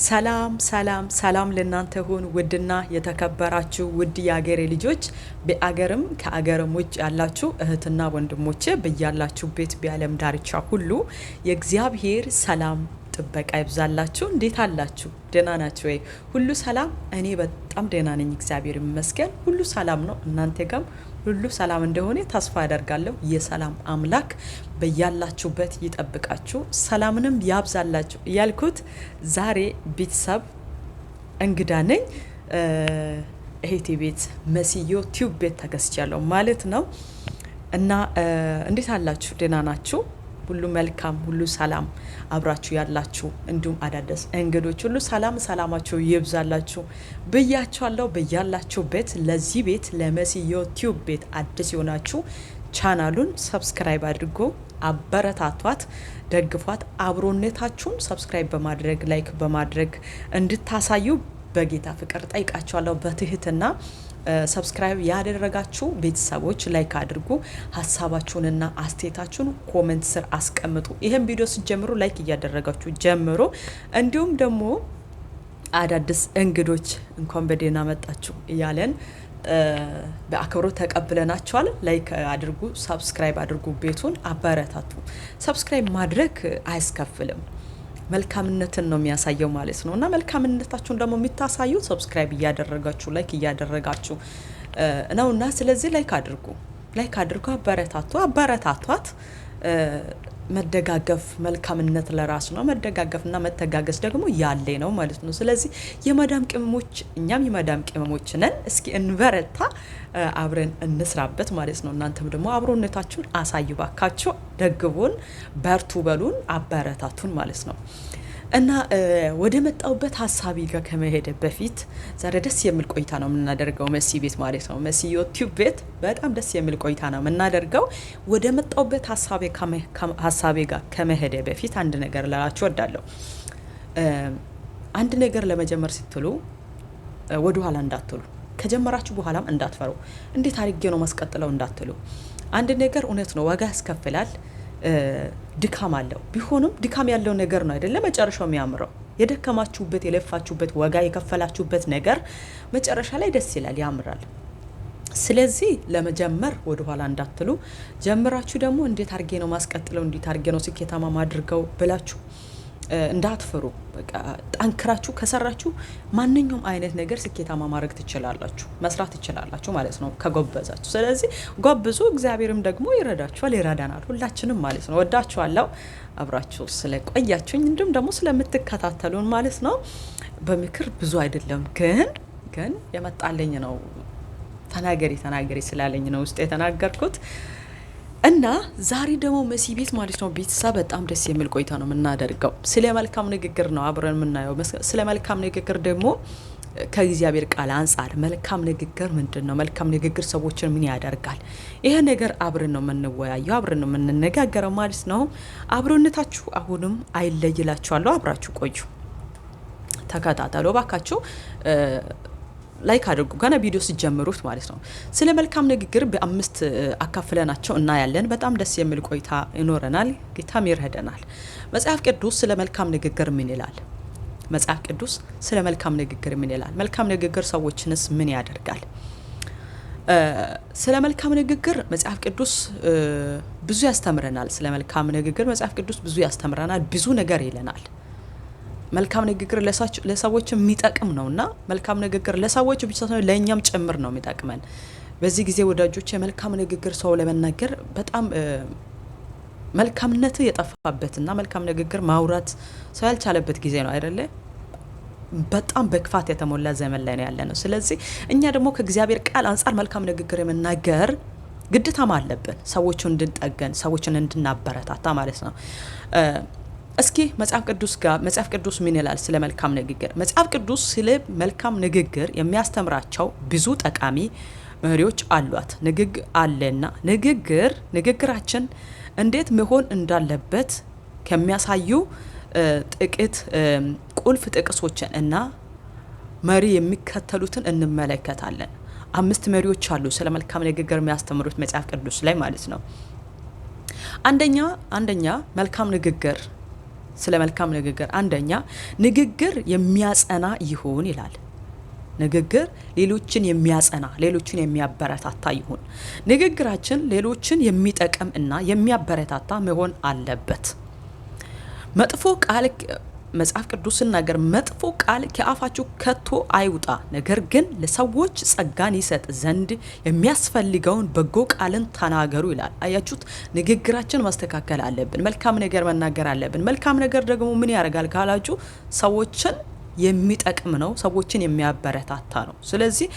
ሰላም ሰላም ሰላም ለእናንተ ሁን ውድና የተከበራችሁ ውድ የአገሬ ልጆች በአገርም ከአገርም ውጭ ያላችሁ እህትና ወንድሞቼ በያላችሁበት በዓለም ዳርቻ ሁሉ የእግዚአብሔር ሰላም ጥበቃ ይብዛላችሁ። እንዴት አላችሁ? ደህና ናችሁ ወይ? ሁሉ ሰላም? እኔ በጣም ደህና ነኝ፣ እግዚአብሔር ይመስገን። ሁሉ ሰላም ነው። እናንተ ጋርም ሁሉ ሰላም እንደሆነ ተስፋ አደርጋለሁ። የሰላም አምላክ በያላችሁበት ይጠብቃችሁ፣ ሰላምንም ያብዛላችሁ እያልኩት ዛሬ ቤተሰብ እንግዳ ነኝ። እህቴ ቤት መስዮ ቲዩብ ቤት ተገስቻለሁ ማለት ነው። እና እንዴት አላችሁ? ደህና ናችሁ? ሁሉ መልካም፣ ሁሉ ሰላም አብራችሁ ያላችሁ እንዲሁም አዳዲስ እንግዶች ሁሉ ሰላማችሁ ይብዛላችሁ ብያችኋለሁ። በያላችሁበት ለዚህ ቤት ለመስዮ ቲዩብ ቤት አዲስ የሆናችሁ ቻናሉን ሰብስክራይብ አድርጎ አበረታቷት፣ ደግፏት። አብሮነታችሁን ሰብስክራይብ በማድረግ ላይክ በማድረግ እንድታሳዩ በጌታ ፍቅር ጠይቃችኋለሁ በትህትና። ሰብስክራይብ ያደረጋችሁ ቤተሰቦች ላይክ አድርጉ፣ ሀሳባችሁንና አስተያየታችሁን ኮሜንት ስር አስቀምጡ። ይሄን ቪዲዮ ሲጀምሩ ላይክ እያደረጋችሁ ጀምሮ፣ እንዲሁም ደግሞ አዳዲስ እንግዶች እንኳን በደህና መጣችሁ እያለን በአክብሮት ተቀብለናችኋል። ላይክ አድርጉ፣ ሰብስክራይብ አድርጉ፣ ቤቱን አበረታቱ። ሰብስክራይብ ማድረግ አያስከፍልም፣ መልካምነትን ነው የሚያሳየው ማለት ነው። እና መልካምነታችሁን ደግሞ የሚታሳዩ ሰብስክራይብ እያደረጋችሁ ላይክ እያደረጋችሁ ነውና፣ ስለዚህ ላይክ አድርጉ፣ አበረታቷት። መደጋገፍ መልካምነት ለራስ ነው። መደጋገፍና መተጋገዝ ደግሞ ያለ ነው ማለት ነው። ስለዚህ የመዳም ቅመሞች እኛም የመዳም ቅመሞች ነን። እስኪ እንበረታ፣ አብረን እንስራበት ማለት ነው። እናንተም ደግሞ አብሮነታችሁን አሳዩ ባካችሁ፣ ደግቡን፣ በርቱ በሉን፣ አበረታቱን ማለት ነው። እና ወደ መጣውበት ሀሳቢ ጋር ከመሄድ በፊት ዛሬ ደስ የሚል ቆይታ ነው የምናደርገው መሲ ቤት ማለት ነው። መሲ ዩቲዩብ ቤት በጣም ደስ የሚል ቆይታ ነው የምናደርገው። ወደ መጣውበት ሀሳቤ ጋር ከመሄድ በፊት አንድ ነገር ልላችሁ እወዳለሁ። አንድ ነገር ለመጀመር ስትሉ ወደ ኋላ እንዳትሉ፣ ከጀመራችሁ በኋላም እንዳትፈሩ፣ እንዴት አድርጌ ነው ማስቀጥለው እንዳትሉ። አንድ ነገር እውነት ነው፣ ዋጋ ያስከፍላል፣ ድካም አለው። ቢሆንም ድካም ያለው ነገር ነው አይደለም መጨረሻው የሚያምረው። የደከማችሁበት የለፋችሁበት ዋጋ የከፈላችሁበት ነገር መጨረሻ ላይ ደስ ይላል፣ ያምራል። ስለዚህ ለመጀመር ወደ ኋላ እንዳትሉ፣ ጀምራችሁ ደግሞ እንዴት አድርጌ ነው ማስቀጥለው፣ እንዴት አድርጌ ነው ስኬታማ ማድርገው ብላችሁ እንዳትፈሩ። በቃ ጠንክራችሁ ከሰራችሁ ማንኛውም አይነት ነገር ስኬታማ ማድረግ ትችላላችሁ፣ መስራት ትችላላችሁ ማለት ነው ከጎበዛችሁ። ስለዚህ ጎብዙ፣ እግዚአብሔርም ደግሞ ይረዳችኋል፣ ይረዳናል ሁላችንም ማለት ነው። ወዳችኋለሁ አብራችሁ ስለቆያችሁኝ፣ እንዲሁም ደግሞ ስለምትከታተሉን ማለት ነው። በምክር ብዙ አይደለም ግን የመጣለኝ ነው። ተናገሪ ስላለኝ ነው ውስጥ የተናገርኩት። እና ዛሬ ደግሞ መሲ ቤት ማለት ነው ቤተሰብ በጣም ደስ የሚል ቆይታ ነው የምናደርገው። ስለ መልካም ንግግር ነው አብረን የምናየው። ስለ መልካም ንግግር ደግሞ ከእግዚአብሔር ቃል አንጻር መልካም ንግግር ምንድን ነው? መልካም ንግግር ሰዎችን ምን ያደርጋል? ይሄ ነገር አብረን ነው የምንወያየው፣ አብረን ነው የምንነጋገረው ማለት ነው። አብሮነታችሁ አሁንም አይለይላችኋለሁ። አብራችሁ ቆዩ፣ ተከታተሉ ባካችሁ። ላይክ አድርጉ ገና ቪዲዮ ሲጀምሩት ማለት ነው። ስለ መልካም ንግግር በአምስት አካፍለናቸው እናያለን። በጣም ደስ የሚል ቆይታ ይኖረናል። ጌታም ይረዳናል። መጽሐፍ ቅዱስ ስለ መልካም ንግግር ምን ይላል? መጽሐፍ ቅዱስ ስለ መልካም ንግግር ምን ይላል? መልካም ንግግር ሰዎችንስ ምን ያደርጋል? ስለ መልካም ንግግር መጽሐፍ ቅዱስ ብዙ ያስተምረናል። ስለ መልካም ንግግር መጽሐፍ ቅዱስ ብዙ ያስተምረናል፣ ብዙ ነገር ይለናል። መልካም ንግግር ለሰዎች የሚጠቅም ነውና መልካም ንግግር ለሰዎች ብቻ ሳይሆን ለእኛም ጭምር ነው የሚጠቅመን። በዚህ ጊዜ ወዳጆች የመልካም ንግግር ሰው ለመናገር በጣም መልካምነት የጠፋበትና መልካም ንግግር ማውራት ሰው ያልቻለበት ጊዜ ነው አይደለ? በጣም በክፋት የተሞላ ዘመን ላይ ነው ያለነው። ስለዚህ እኛ ደግሞ ከእግዚአብሔር ቃል አንጻር መልካም ንግግር የመናገር ግዴታም አለብን፣ ሰዎችን እንድንጠገን፣ ሰዎችን እንድናበረታታ ማለት ነው። እስኪ መጽሐፍ ቅዱስ ምን ይላል ስለ መልካም ንግግር? መጽሐፍ ቅዱስ ስለ መልካም ንግግር የሚያስተምራቸው ብዙ ጠቃሚ መሪዎች አሏት። አለና ንግግራችን እንዴት መሆን እንዳለበት ከሚያሳዩ ጥቂት ቁልፍ ጥቅሶችን እና መሪ የሚከተሉትን እንመለከታለን። 5 መሪዎች አሉ ስለ መልካም ንግግር የሚያስተምሩት መጽሐፍ ቅዱስ ላይ ማለት ነው። አንደኛ መልካም ንግግር ስለ መልካም ንግግር አንደኛ ንግግር የሚያጸና ይሁን ይላል። ንግግር ሌሎችን የሚያጸና ሌሎችን የሚያበረታታ ይሁን። ንግግራችን ሌሎችን የሚጠቅም እና የሚያበረታታ መሆን አለበት። መጥፎ ቃል መጽሐፍ ቅዱስ ሲናገር መጥፎ ቃል ከአፋችሁ ከቶ አይውጣ፣ ነገር ግን ለሰዎች ጸጋን ይሰጥ ዘንድ የሚያስፈልገውን በጎ ቃልን ተናገሩ ይላል። አያችሁት? ንግግራችን ማስተካከል አለብን። መልካም ነገር መናገር አለብን። መልካም ነገር ደግሞ ምን ያደርጋል ካላችሁ ሰዎችን የሚጠቅም ነው፣ ሰዎችን የሚያበረታታ ነው። ስለዚህ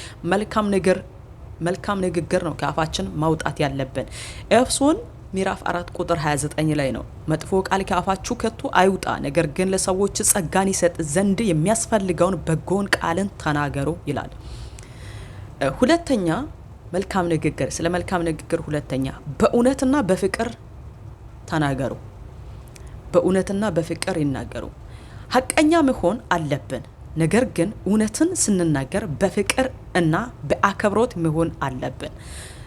መልካም ንግግር ነው ከአፋችን ማውጣት ያለብን። ኤፌሶን ምዕራፍ 4 ቁጥር 29 ላይ ነው መጥፎ ቃል ከአፋችሁ ከቶ አይውጣ፣ ነገር ግን ለሰዎች ጸጋን ይሰጥ ዘንድ የሚያስፈልገውን በጎን ቃልን ተናገሩ ይላል። ሁለተኛ መልካም ንግግር፣ ስለ መልካም ንግግር ሁለተኛ በእውነትና በፍቅር ተናገሩ። በእውነትና በፍቅር ይናገሩ። ሐቀኛ መሆን አለብን፣ ነገር ግን እውነትን ስንናገር በፍቅር እና በአክብሮት መሆን አለብን።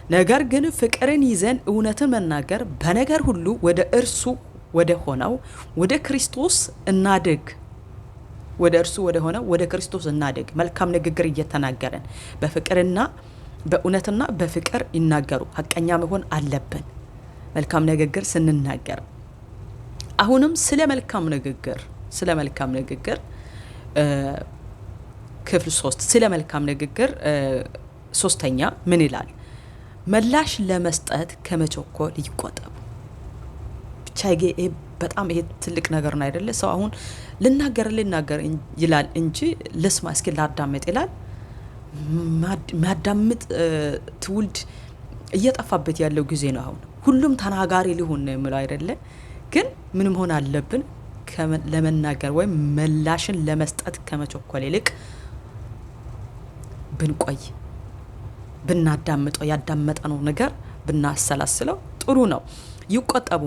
ነገር ግን ፍቅርን ይዘን እውነትን መናገር በነገር ሁሉ ወደ እርሱ ወደ ሆነው ወደ ክርስቶስ እናድግ። ወደ እርሱ ወደ ሆነው ወደ ክርስቶስ እናድግ። መልካም ንግግር እየተናገረን በፍቅርና በእውነትና በፍቅር ይናገሩ። ሐቀኛ መሆን አለብን መልካም ንግግር ስንናገር። አሁንም ስለ መልካም ንግግር ክፍል 3 ስለ መልካም ንግግር ሶስተኛ ምን ይላል? ምላሽ ለመስጠት ከመቸኮል ይቆጠቡ። ብቻ በጣም ይሄ ትልቅ ነገር ነው አይደለ? ሰው አሁን ልናገር ይላል እንጂ ልስማ እስኪ ላዳምጥ ይላል። ማዳምጥ ትውልድ እየጠፋበት ያለው ጊዜ ነው አሁን። ሁሉም ተናጋሪ ሊሆን ነው የሚለው አይደለ? ግን ምን መሆን አለብን? ለመናገር ወይም ምላሽን ለመስጠት ከመቸኮል ይልቅ ብንቆይ፣ ብናዳምጠው፣ ያዳመጠነው ነገር ብናሰላስለው ጥሩ ነው። ይቆጠቡ።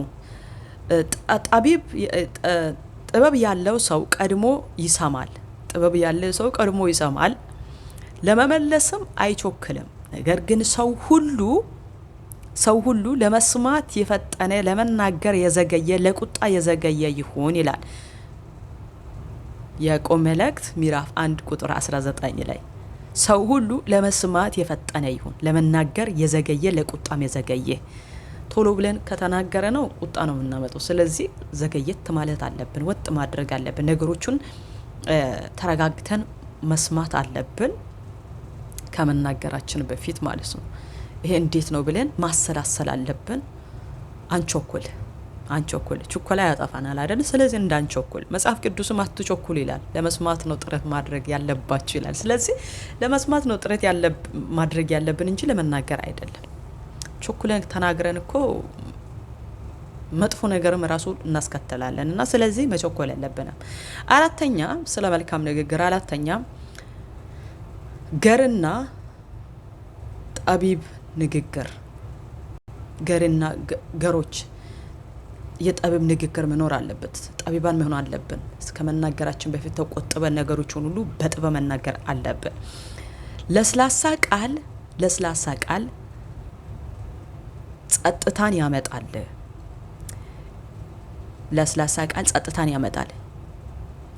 ጥበብ ያለው ሰው ቀድሞ ይሰማል፣ ለመመለስም አይቾክልም። ነገር ግን ሰው ሁሉ ለመስማት የፈጠነ ለመናገር የዘገየ ለቁጣ የዘገየ ይሁን ይላል። ያዕቆብ መልእክት ምዕራፍ 1 ቁጥር 19 ላይ ሰው ሁሉ ለመስማት የፈጠነ ይሁን፣ ለመናገር የዘገየ ለቁጣም የዘገየ። ቶሎ ብለን ከተናገረ ነው ቁጣ ነው የምናመጣው። ስለዚህ ዘገየት ማለት አለብን፣ ወጥ ማድረግ አለብን። ነገሮቹን ተረጋግተን መስማት አለብን ከመናገራችን በፊት ማለት ነው። ይሄ እንዴት ነው ብለን ማሰላሰል አለብን። አንቾኩል። ችኮላ ያጠፋናል አይደል? ስለዚህ እንዳንቾኩል መጽሐፍ ቅዱስም አትቾኩል ይላል። ለመስማት ነው ጥረት ማድረግ ያለባችሁ ይላል። ስለዚህ ለመስማት ነው ጥረት ማድረግ ያለብን እንጂ ለመናገር አይደለም። ቾኩለን ተናግረን እኮ መጥፎ ነገርም ራሱ እናስከተላለን እና ስለዚህ መቾኮል የለብንም። አራተኛ ስለ መልካም ንግግር ገርና ጠቢብ ንግግር። ገሮች የጠቢብ ንግግር መኖር አለበት። ጠቢባን መሆን አለብን። ከመናገራችን በፊት ተቆጥበን ነገሮችን ሁሉ በጥበብ መናገር አለብን። ለስላሳ ቃል ጸጥታን ያመጣል።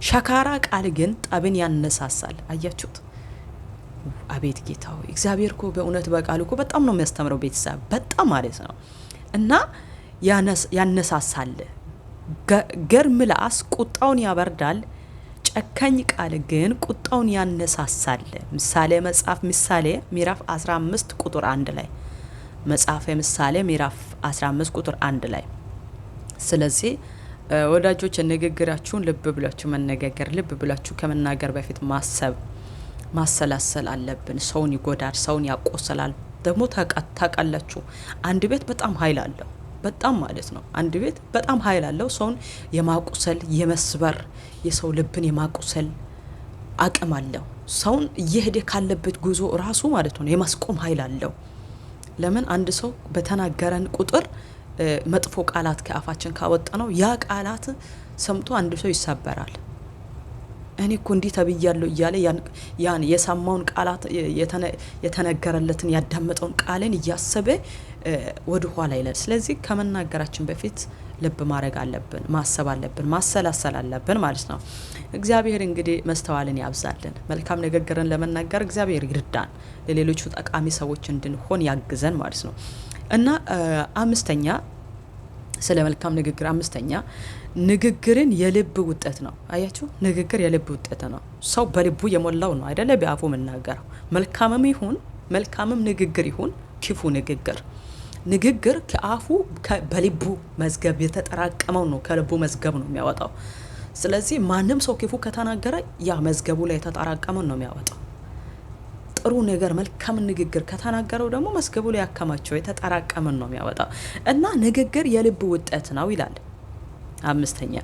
ሸካራ ቃል ግን ጠብን ያነሳሳል። አያችሁት? አቤት ጌታ ሆይ! እግዚአብሔር እኮ በእውነት በቃሉ እኮ በጣም ነው የሚያስተምረው። ቤተሰብ በጣም ማለት ነው እና ያነሳሳል። ገር ምላስ ቁጣውን ያበርዳል፣ ጨካኝ ቃል ግን ቁጣውን ያነሳሳል። ምሳሌ ምዕራፍ 15 ቁጥር 1 ላይ መጽሐፈ ምሳሌ ምዕራፍ 15 ቁጥር 1 ላይ። ስለዚህ ወዳጆች ንግግራችሁን ልብ ብላችሁ ከመናገር በፊት ማሰላሰል አለብን። ሰውን ይጎዳል፣ ሰውን ያቆሰላል። ደግሞ ታውቃላችሁ አንድ ቤት በጣም ኃይል አለው፣ በጣም ማለት ነው። አንድ ቤት በጣም ኃይል አለው። ሰውን የማቁሰል የመስበር የሰው ልብን የማቁሰል አቅም አለው። ሰውን እየሄደ ካለበት ጉዞ ራሱ ማለት ነው የማስቆም ኃይል አለው። ለምን? አንድ ሰው በተናገረን ቁጥር መጥፎ ቃላት ከአፋችን ካወጣ ነው ያ ቃላት ሰምቶ አንድ ሰው ይሰበራል። እኔ እኮ እንዲህ ተብያለሁ እያለ ያን የሰማውን ቃላት የተነገረለትን ያዳመጠውን ቃልን እያሰበ ወደ ኋላ ይላል። ስለዚህ ከመናገራችን በፊት ልብ ማድረግ አለብን፣ ማሰብ አለብን፣ ማሰላሰል አለብን ማለት ነው። እግዚአብሔር እንግዲህ መስተዋልን ያብዛልን። መልካም ንግግርን ለመናገር እግዚአብሔር ይርዳን፣ ለሌሎቹ ጠቃሚ ሰዎች እንድንሆን ያግዘን ማለት ነው። እና አምስተኛ ስለ መልካም ንግግር አምስተኛ ንግግርን የልብ ውጤት ነው። አያችሁ ንግግር የልብ ውጤት ነው። ሰው በልቡ የሞላው ነው አይደለ በአፉ መናገረው። መልካምም ንግግር ይሁን ክፉ ንግግር ከአፉ በልቡ መዝገብ የተጠራቀመው ነው፣ ከልቡ መዝገብ ነው የሚያወጣው። ስለዚህ ማንም ሰው ክፉ ከተናገረ ያ መዝገቡ ላይ የተጠራቀመው ነው የሚያወጣው። ጥሩ ነገር መልካም ንግግር ከተናገረው ደግሞ መዝገቡ ላይ ያከማቸው የተጠራቀመን ነው የሚያወጣው። እና ንግግር የልብ ውጤት ነው ይላል። አምስተኛ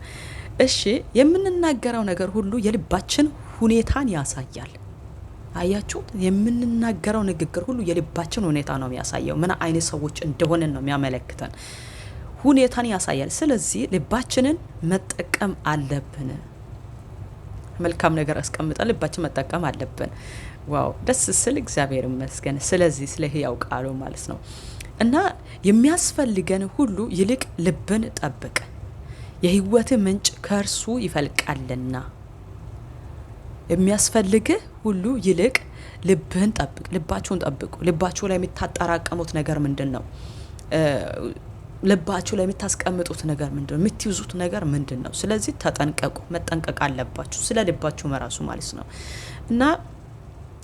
እሺ የምንናገረው ነገር ሁሉ የልባችን ሁኔታን ያሳያል። አያችሁ የምንናገረው ንግግር ሁሉ የልባችን ሁኔታ ነው የሚያሳየው። ምን አይነት ሰዎች እንደሆነ ነው የሚያመለክተን፣ ሁኔታን ያሳያል። ስለዚህ ልባችንን መጠቀም አለብን። መልካም ነገር አስቀምጠን ልባችን መጠቀም አለብን። ዋው ደስ ስል እግዚአብሔር ይመስገን። ስለዚህ ስለ ሕያው ቃሉ ማለት ነው። እና የሚያስፈልገን ሁሉ ይልቅ ልብን ጠብቅ፣ የህይወት ምንጭ ከእርሱ ይፈልቃልና። የሚያስፈልግህ ሁሉ ይልቅ ልብህን ጠብቅ፣ ልባችሁን ጠብቁ። ልባችሁ ላይ የምታጠራቀሙት ነገር ምንድነው? ልባችሁ ላይ የምታስቀምጡት ነገር ምንድነው? የምትይዙት ነገር ምንድነው? ስለዚህ ተጠንቀቁ፣ መጠንቀቅ አለባችሁ ስለ ልባችሁ መራሱ ማለት ነው። እና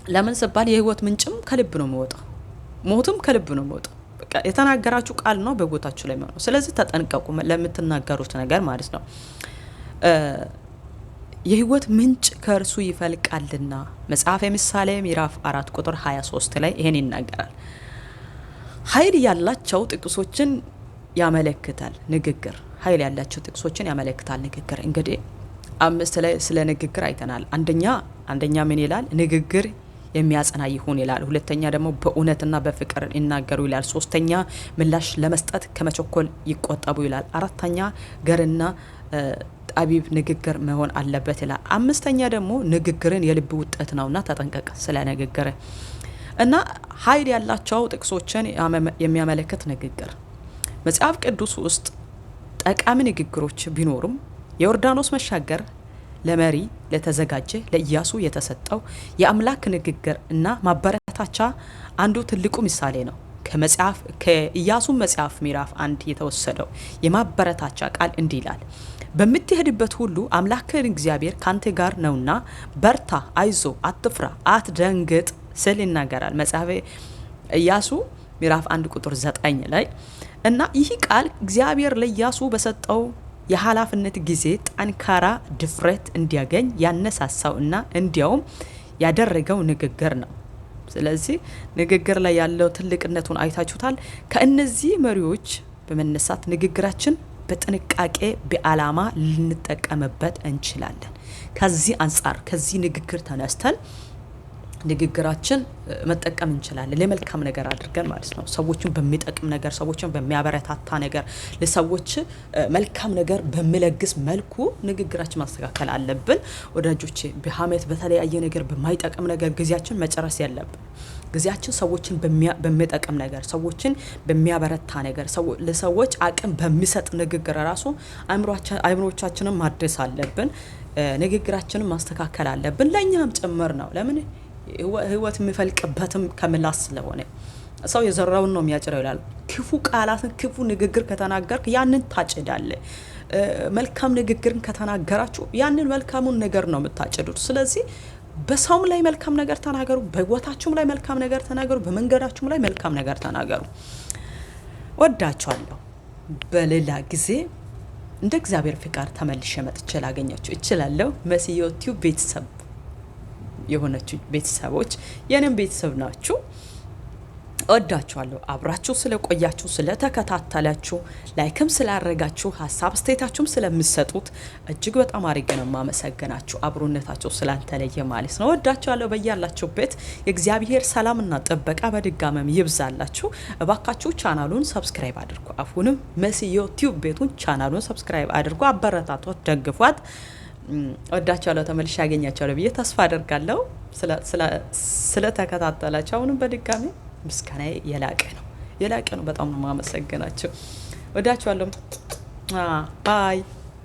ለምን ሲባል የህይወት ምንጭም ከልብ ነው የሚወጣው፣ ሞትም ከልብ ነው የሚወጣው። በቃ የተናገራችሁ ቃል ነው በቦታችሁ ላይ ነው። ስለዚህ ተጠንቀቁ ለምትናገሩት ነገር ማለት ነው። የህይወት ምንጭ ከእርሱ ይፈልቃልና መጽሐፈ ምሳሌ ምዕራፍ 4 ቁጥር 23 ላይ ይሄን ይናገራል። ኃይል ያላቸው ጥቅሶችን ያመለክታል ንግግር። ኃይል ያላቸው ጥቅሶችን ያመለክታል ንግግር። እንግዲህ 5 ላይ ስለ ንግግር አይተናል። አንደኛ ምን ይላል? ንግግር የሚያጸና ይሁን ይላል። ሁለተኛ ደግሞ በእውነትና በፍቅር ይናገሩ ይላል። ሶስተኛ ምላሽ ለመስጠት ከመቸኮል ይቆጠቡ ይላል። አራተኛ ገርና ጠቢብ ንግግር መሆን አለበት ይላል። አምስተኛ ደግሞ ንግግርን የልብ ውጤት ነውና ተጠንቀቅ ስለ ንግግር። እና ኃይል ያላቸው ጥቅሶችን የሚያመለክት ንግግር መጽሐፍ ቅዱስ ውስጥ ጠቃሚ ንግግሮች ቢኖሩም የዮርዳኖስ መሻገር ለመሪ ለተዘጋጀ ለኢያሱ የተሰጠው የአምላክ ንግግር እና ማበረታቻ አንዱ ትልቁ ምሳሌ ነው። ከኢያሱ መጽሐፍ ምዕራፍ 1 የተወሰደው የማበረታቻ ቃል እንዲህ ይላል: በምትሄድበት ሁሉ አምላክህ እግዚአብሔር ካንተ ጋር ነውና በርታ፣ አይዞ፣ አትፍራ፣ አትደንግጥ ስል ይናገራል መጽሐፈ ኢያሱ ምዕራፍ 1 ቁጥር 9 ላይ። እና ይህ ቃል እግዚአብሔር ለኢያሱ በሰጠው የኃላፊነት ጊዜ ጠንካራ ድፍረት እንዲያገኝ ያነሳሳውና እንዲያውም ያደረገው ንግግር ነው። ስለዚህ ንግግር ላይ ያለው ትልቅነቱን አይታችሁታል። ከእነዚህ መሪዎች በመነሳት ንግግራችን በጥንቃቄ በዓላማ ልንጠቀምበት እንችላለን። ከዚህ አንጻር ከዚህ ንግግር ተነስተን ንግግራችን መጠቀም እንችላለን ለመልካም ነገር አድርገን ማለት ነው። ሰዎችን በሚጠቅም ነገር፣ ሰዎችን በሚያበረታታ ነገር፣ ለሰዎች መልካም ነገር በሚለግስ መልኩ ንግግራችን ማስተካከል አለብን። ወዳጆቼ በሐሜት በተለያየ ነገር በማይጠቅም ነገር ጊዜያችን መጨረስ ያለብን። ጊዜያችን ሰዎችን በሚጠቅም ነገር፣ ሰዎችን በሚያበረታ ነገር፣ ለሰዎች አቅም በሚሰጥ ንግግር ራሱ አእምሮቻችንን ማድረስ አለብን። ንግግራችንን ማስተካከል አለብን፣ ለኛም ጭምር ነው። ለምን ህይወት የሚፈልቅበትም ከምላስ ስለሆነ ሰው የዘራውን ነው የሚያጭረው ይላል። ክፉ ቃላትን ክፉ ንግግር ከተናገርክ ያንን ታጭዳለህ። መልካም ንግግርን ከተናገራችሁ ያንን መልካሙን ነገር ነው የምታጭዱት። ስለዚህ በሰውም ላይ መልካም ነገር ተናገሩ፣ በህይወታችሁም ላይ መልካም ነገር ተናገሩ፣ በመንገዳችሁም ላይ መልካም ነገር ተናገሩ። ወዳችኋለሁ። በሌላ ጊዜ እንደ እግዚአብሔር ፍቃድ ተመልሼ መጥቼ ላገኛችሁ እችላለሁ። መሲ ዩቲዩብ ቤተሰብ የሆነችሁ ቤተሰቦች የኔም ቤተሰብ ናችሁ። ወዳችኋለሁ። አብራችሁ ስለቆያችሁ፣ ስለተከታተላችሁ፣ ላይክም ስላረጋችሁ፣ ሀሳብ አስተያየታችሁም ስለምትሰጡት እጅግ በጣም አድርጌ ነው ማመሰግናችሁ። አብሮነታችሁ ስላልተለየ ማለት ነው። ወዳችኋለሁ። በያላችሁበት የእግዚአብሔር ሰላምና ጥበቃ በድጋመም ይብዛላችሁ። እባካችሁ ቻናሉን ሰብስክራይብ አድርጉ። አሁንም መሲ ዩቲዩብ ቤቱን ቻናሉን ሰብስክራይብ አድርጉ። አበረታቷት፣ ደግፏት። ወዳችኋለሁ። ተመልሼ ያገኛችኋለሁ ብዬ ተስፋ አደርጋለሁ። ስለተከታተላችሁ አሁንም በድጋሚ ምስጋናዬ የላቀ ነው። በጣም ነው ማመሰግናችሁ። ወዳችኋለሁ። ባይ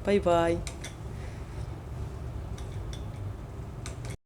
ባይ ባይ